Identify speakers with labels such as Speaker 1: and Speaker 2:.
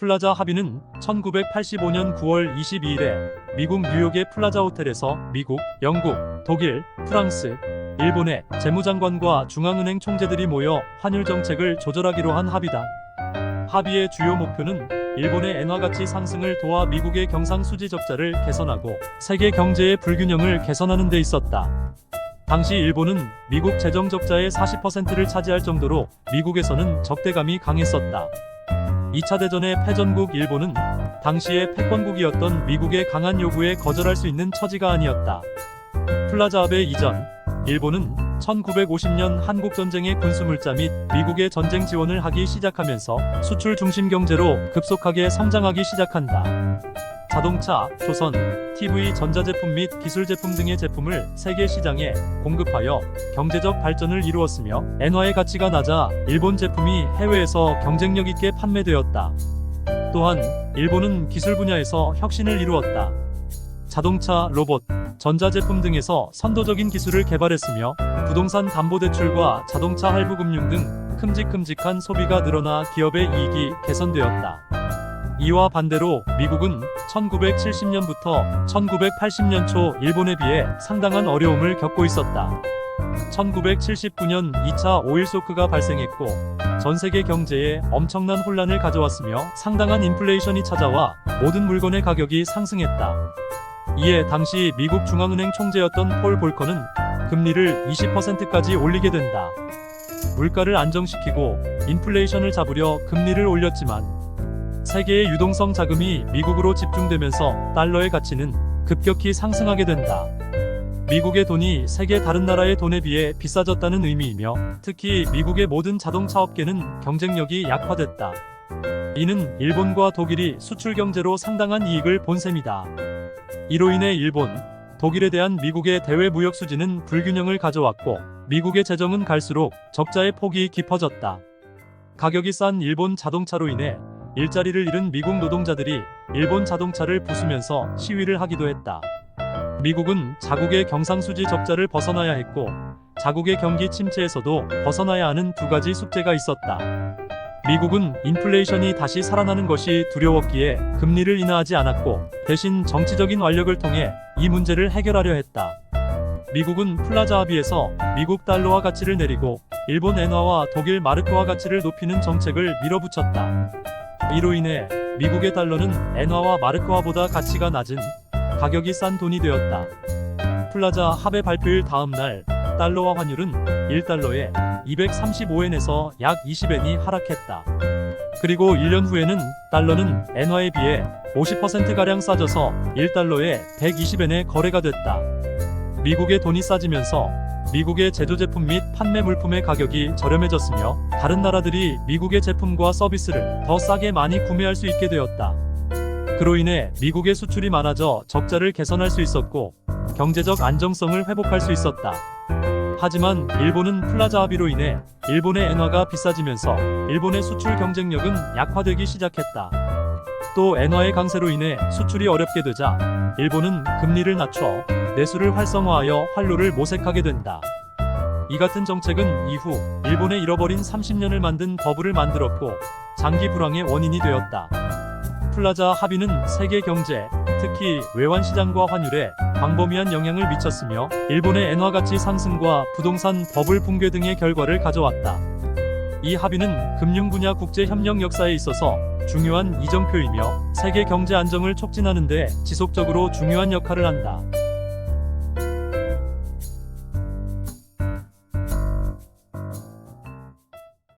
Speaker 1: 플라자 합의는 1985년 9월 22일에 미국 뉴욕의 플라자 호텔에서 미국, 영국, 독일, 프랑스, 일본의 재무장관과 중앙은행 총재들이 모여 환율 정책을 조절하기로 한 합의다. 합의의 주요 목표는 일본의 엔화 가치 상승을 도와 미국의 경상수지 적자를 개선하고 세계 경제의 불균형을 개선하는 데 있었다. 당시 일본은 미국 재정 적자의 40%를 차지할 정도로 미국에서는 적대감이 강했었다. 2차 대전의 패전국 일본은 당시의 패권국이었던 미국의 강한 요구에 거절할 수 있는 처지가 아니었다. 플라자 합의 이전, 일본은 1950년 한국전쟁의 군수물자 및 미국의 전쟁 지원을 하기 시작하면서 수출 중심 경제로 급속하게 성장하기 시작한다. 자동차, 조선, TV, 전자제품 및 기술제품 등의 제품을 세계 시장에 공급하여 경제적 발전을 이루었으며 엔화의 가치가 낮아 일본 제품이 해외에서 경쟁력 있게 판매되었다. 또한 일본은 기술 분야에서 혁신을 이루었다. 자동차, 로봇, 전자제품 등에서 선도적인 기술을 개발했으며 부동산 담보대출과 자동차 할부금융 등 큼직큼직한 소비가 늘어나 기업의 이익이 개선되었다. 이와 반대로 미국은 1970년부터 1980년 초 일본에 비해 상당한 어려움을 겪고 있었다. 1979년 2차 오일 쇼크가 발생했고 전 세계 경제에 엄청난 혼란을 가져왔으며 상당한 인플레이션이 찾아와 모든 물건의 가격이 상승했다. 이에 당시 미국 중앙은행 총재였던 폴 볼커는 금리를 20%까지 올리게 된다. 물가를 안정시키고 인플레이션을 잡으려 금리를 올렸지만 세계의 유동성 자금이 미국으로 집중되면서 달러의 가치는 급격히 상승하게 된다. 미국의 돈이 세계 다른 나라의 돈에 비해 비싸졌다는 의미이며 특히 미국의 모든 자동차 업계는 경쟁력이 약화됐다. 이는 일본과 독일이 수출 경제로 상당한 이익을 본 셈이다. 이로 인해 일본, 독일에 대한 미국의 대외 무역 수지는 불균형을 가져왔고 미국의 재정은 갈수록 적자의 폭이 깊어졌다. 가격이 싼 일본 자동차로 인해 일자리를 잃은 미국 노동자들이 일본 자동차를 부수면서 시위를 하기도 했다. 미국은 자국의 경상수지 적자를 벗어나야 했고 자국의 경기 침체에서도 벗어나야 하는 두 가지 숙제가 있었다. 미국은 인플레이션이 다시 살아나는 것이 두려웠기에 금리를 인하하지 않았고 대신 정치적인 완력을 통해 이 문제를 해결하려 했다. 미국은 플라자 합의에서 미국 달러화 가치를 내리고 일본 엔화와 독일 마르크화 가치를 높이는 정책을 밀어붙였다. 이로 인해 미국의 달러는 엔화와 마르크화보다 가치가 낮은 가격이 싼 돈이 되었다. 플라자 합의 발표일 다음 날 달러화 환율은 1달러에 235엔에서 약 20엔이 하락했다. 그리고 1년 후에는 달러는 엔화에 비해 50%가량 싸져서 1달러에 120엔에 거래가 됐다. 미국의 돈이 싸지면서 미국의 제조제품 및 판매 물품의 가격이 저렴해졌으며 다른 나라들이 미국의 제품과 서비스를 더 싸게 많이 구매할 수 있게 되었다. 그로 인해 미국의 수출이 많아져 적자를 개선할 수 있었고 경제적 안정성을 회복할 수 있었다. 하지만 일본은 플라자 합의로 인해 일본의 엔화가 비싸지면서 일본의 수출 경쟁력은 약화되기 시작했다. 또 엔화의 강세로 인해 수출이 어렵게 되자 일본은 금리를 낮춰 내수를 활성화하여 활로를 모색하게 된다. 이 같은 정책은 이후 일본에 잃어버린 30년을 만든 버블을 만들었고 장기 불황의 원인이 되었다. 플라자 합의는 세계 경제, 특히 외환시장과 환율에 광범위한 영향을 미쳤으며 일본의 엔화 가치 상승과 부동산 버블 붕괴 등의 결과를 가져왔다. 이 합의는 금융 분야 국제 협력 역사에 있어서 중요한 이정표이며 세계 경제 안정을 촉진하는 데 지속적으로 중요한 역할을 한다.